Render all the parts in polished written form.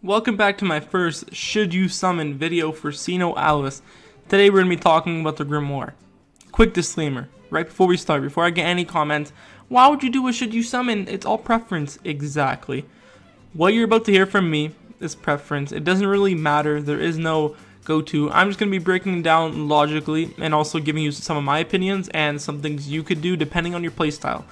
Welcome back to my first Should You Summon video for SINoALICE. Today we're going to be talking about the Grimoire. Quick disclaimer, right before we start, before I get any comments, why would you do a Should You Summon? It's all preference. Exactly. What you're about to hear from me is preference. It doesn't really matter. There is no go-to. I'm just going to be breaking down logically and also giving you some of my opinions and some things you could do depending on your playstyle.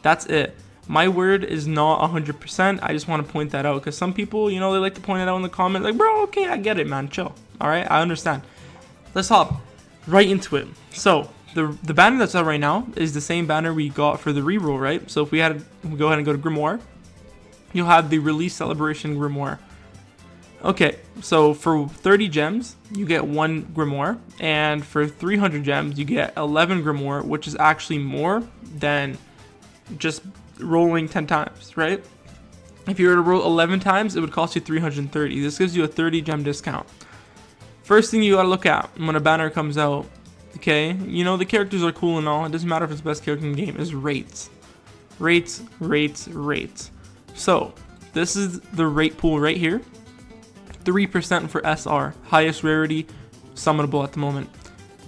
That's it. My word is not 100%. I just want to point that out because some people, they like to point it out in the comments. Like, bro, okay, I get it, man. Chill. All right, I understand. Let's hop right into it. So the banner that's out right now is the same banner we got for the reroll, right? So if we go ahead and go to Grimoire, you'll have the release celebration Grimoire. Okay, so for 30 gems, you get 1 Grimoire, and for 300 gems, you get 11 Grimoire, which is actually more than just rolling 10 times, right? If you were to roll 11 times, it would cost you 330. This gives you a 30 gem discount. First thing you gotta look at when a banner comes out, okay, the characters are cool and all, it doesn't matter if it's the best character in the game, is rates. Rates. So, this is the rate pool right here. 3% for SR, highest rarity, summonable at the moment.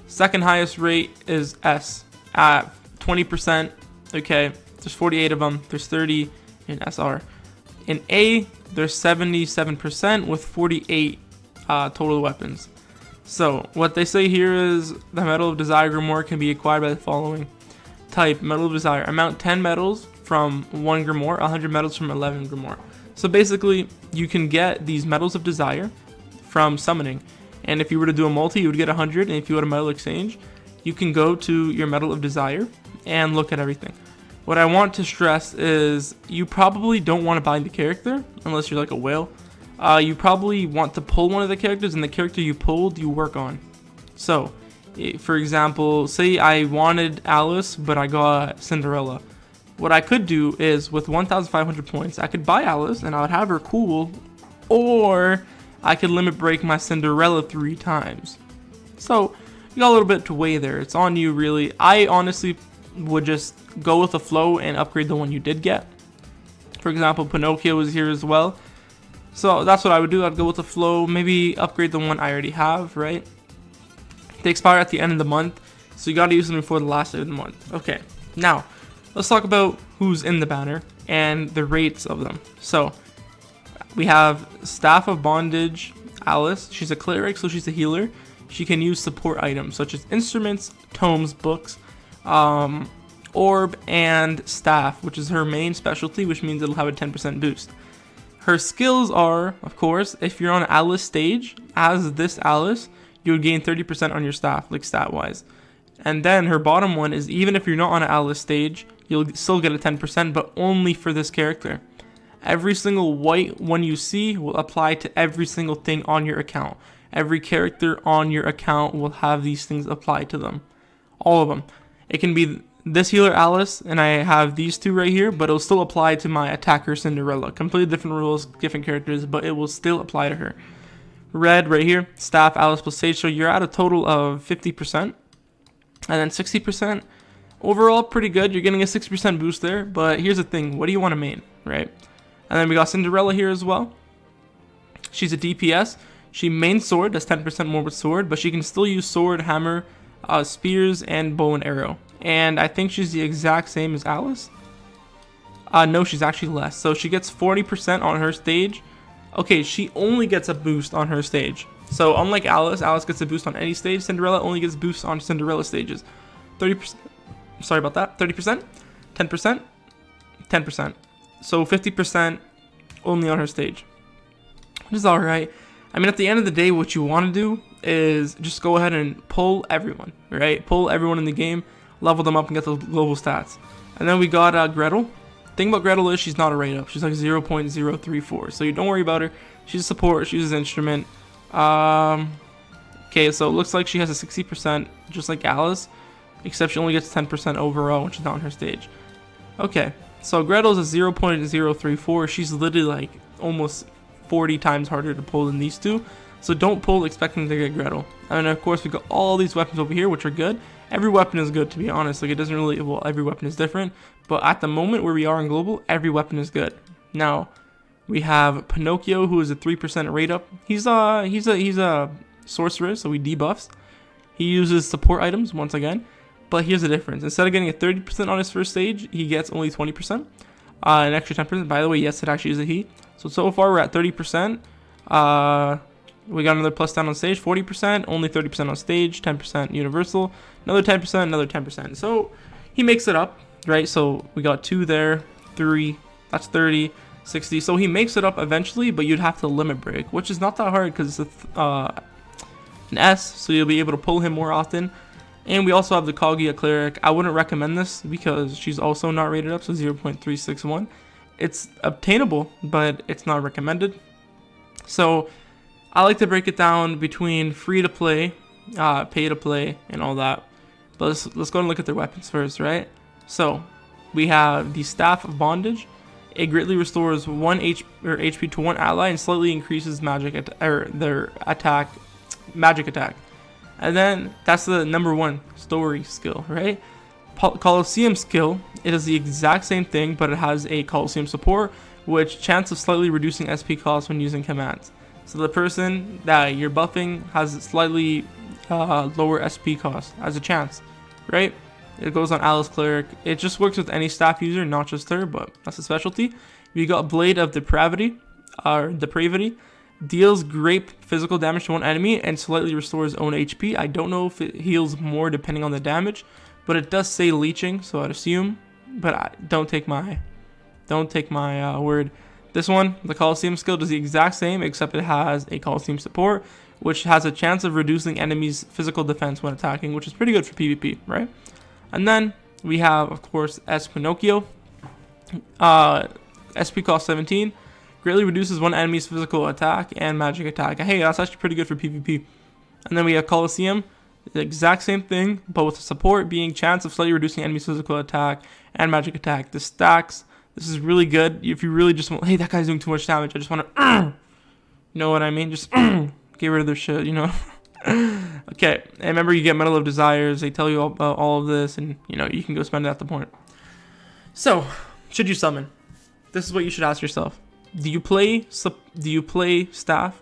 Second highest rate is S, at 20%, okay. There's 48 of them. There's 30 in SR. In A, there's 77% with 48 total weapons. So what they say here is the Medal of Desire Grimoire can be acquired by the following. Type, Medal of Desire. Amount 10 medals from 1 Grimoire, 100 medals from 11 Grimoire. So basically, you can get these Medals of Desire from summoning. And if you were to do a multi, you would get 100. And if you had a Medal Exchange, you can go to your Medal of Desire and look at everything. What I want to stress is you probably don't want to buy the character unless you're like a whale. You probably want to pull one of the characters, and the character you pulled, you work on. So, for example, say I wanted Alice, but I got Cinderella. What I could do is with 1,500 points, I could buy Alice and I would have her cool, or I could limit break my Cinderella 3 times. So, you got a little bit to weigh there. It's on you, really. I honestly would just go with the flow and upgrade the one you did get. For example, Pinocchio is here as well. So that's what I would do. I'd go with the flow, maybe upgrade the one I already have, right? They expire at the end of the month, so you gotta use them before the last day of the month. Okay, now let's talk about who's in the banner and the rates of them. So we have Staff of Bondage Alice. She's a cleric, so she's a healer. She can use support items such as instruments, tomes, books, orb, and staff, which is her main specialty, which means it'll have a 10% boost. Her skills are, of course, if you're on Alice stage, as this Alice, you would gain 30% on your staff, like stat-wise. And then her bottom one is even if you're not on an Alice stage, you'll still get a 10%, but only for this character. Every single white one you see will apply to every single thing on your account. Every character on your account will have these things applied to them. All of them. It can be this healer Alice, and I have these two right here, but it'll still apply to my attacker Cinderella. Completely different rules, different characters, but it will still apply to her. Red right here, Staff Alice plus Sage, so you're at a total of 50%. And then 60%. Overall, pretty good. You're getting a 60% boost there, but here's the thing. What do you want to main, right? And then we got Cinderella here as well. She's a DPS. She mains sword, that's 10% more with sword, but she can still use sword, hammer, spears, and bow and arrow. And I think she's the exact same as Alice. No, she's actually less. So she gets 40% on her stage. Okay, she only gets a boost on her stage. So unlike Alice, Alice gets a boost on any stage. Cinderella only gets boosts on Cinderella stages. 30%. Sorry about that. 30%, 10%, 10%. So 50% only on her stage, which is alright. I mean, at the end of the day, what you want to do is just go ahead and pull everyone, right? Pull everyone in the game, level them up, and get the global stats. And then we got Gretel. Thing about Gretel is she's not a rate up. She's like 0.034. So you don't worry about her. She's a support. She uses instrument. Okay, so it looks like she has a 60%, just like Alice, except she only gets 10% overall when she's not on her stage. Okay, so Gretel's a 0.034. She's literally like almost 40 times harder to pull than these two. So don't pull expecting to get Gretel. And of course we got all these weapons over here, which are good. Every weapon is good, to be honest. Like, it doesn't really, well, every weapon is different, but at the moment where we are in global, every weapon is good. Now, We have Pinocchio, who is a 3% rate up. He's a sorcerer, so he debuffs. He uses support items once again, but here's the difference. Instead of getting a 30% on his first stage, he gets only 20%, an extra 10%. By the way, yes, it actually is a he. So far we're at 30%. We got another plus 10 on stage, 40%, only 30% on stage, 10% universal, another 10%, another 10%. So he makes it up, right? So we got 2 there, 3, that's 30, 60. So he makes it up eventually, but you'd have to limit break, which is not that hard because it's an S, so you'll be able to pull him more often. And we also have the Kaguya Cleric. I wouldn't recommend this because she's also not rated up, so 0.361. It's obtainable, but it's not recommended. So I like to break it down between free to play, pay to play, and all that. But let's go and look at their weapons first, right? So we have the Staff of Bondage. It greatly restores 1 HP to one ally and slightly increases magic attack. And then that's the number 1 story skill, right? Colosseum skill, it is the exact same thing, but it has a Colosseum support, which chance of slightly reducing SP cost when using commands. So the person that you're buffing has slightly lower SP cost as a chance, right? It goes on Alice Cleric. It just works with any staff user, not just her, but that's a specialty. We got Blade of Depravity, deals great physical damage to one enemy and slightly restores own HP. I don't know if it heals more depending on the damage, but it does say leeching, so I'd assume. But don't take my word. This one, the Colosseum skill, does the exact same, except it has a Colosseum support, which has a chance of reducing enemies' physical defense when attacking, which is pretty good for PvP, right? And then we have, of course, S Pinocchio. SP cost 17. Greatly reduces one enemy's physical attack and magic attack. Hey, that's actually pretty good for PvP. And then we have Colosseum. The exact same thing, but with the support being chance of slightly reducing enemy's physical attack and magic attack. The stacks. This is really good if you really just want, hey, that guy's doing too much damage. I just want to, you know what I mean? Just get rid of their shit, you know? Okay, and remember, you get Medal of Desires. They tell you about all of this, and you know you can go spend it at the point. So, should you summon? This is what you should ask yourself: Do you play staff?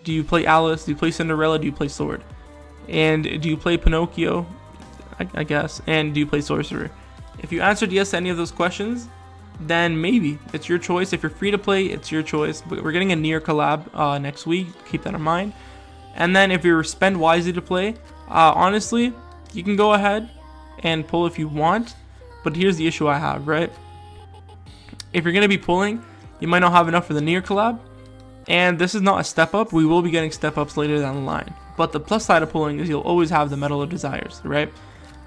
Do you play Alice? Do you play Cinderella? Do you play sword? And do you play Pinocchio? I guess. And do you play sorcerer? If you answered yes to any of those questions, then maybe it's your choice. If you're free to play, it's your choice. But we're getting a Nier collab next week. Keep that in mind. And then if you're spend wisely to play, honestly, you can go ahead and pull if you want. But here's the issue I have, right? If you're going to be pulling, you might not have enough for the Nier collab. And this is not a step up. We will be getting step ups later down the line. But the plus side of pulling is you'll always have the Medal of Desires, right?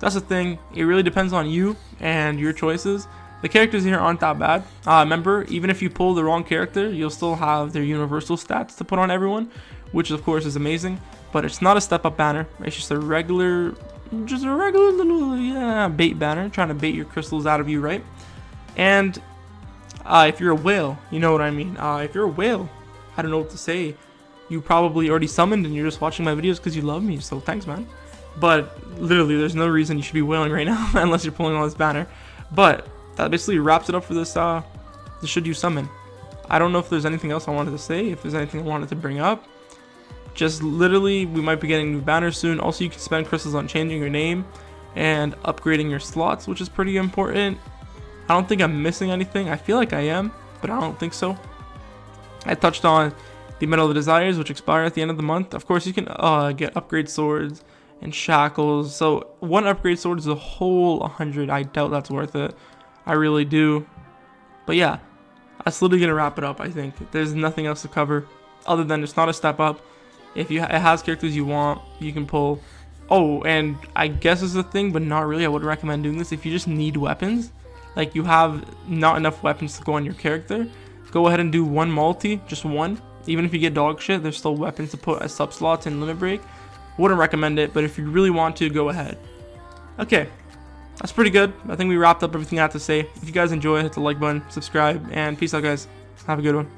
That's the thing. It really depends on you and your choices. The characters here aren't that bad. Remember, even if you pull the wrong character, you'll still have their universal stats to put on everyone, which of course is amazing. But it's not a step up banner. It's just a regular little bait banner, trying to bait your crystals out of you, right? And if you're a whale, you know what I mean. If you're a whale, I don't know what to say. You probably already summoned and you're just watching my videos because you love me, so thanks, man. But literally, there's no reason you should be whaling right now unless you're pulling on this banner. But that basically wraps it up for this Should You Summon. I don't know if there's anything else I wanted to say, if there's anything I wanted to bring up. Just literally, we might be getting new banners soon. Also, you can spend crystals on changing your name and upgrading your slots, which is pretty important. I don't think I'm missing anything. I feel like I am, but I don't think so. I touched on the Medal of Desires, which expire at the end of the month. Of course, you can get upgrade swords and shackles. So one upgrade sword is a whole 100. I doubt that's worth it. I really do. But yeah, that's literally gonna wrap it up. I think there's nothing else to cover other than it's not a step up. If it has characters you want, you can pull. Oh, and I guess it's a thing, but not really. I would recommend doing this if you just need weapons. Like you have not enough weapons to go on your character. Go ahead and do one multi, just one. Even if you get dog shit, there's still weapons to put as sub slots in limit break. Wouldn't recommend it, but if you really want to, go ahead. Okay, that's pretty good. I think we wrapped up everything I have to say. If you guys enjoy, hit the like button, subscribe, and peace out, guys. Have a good one.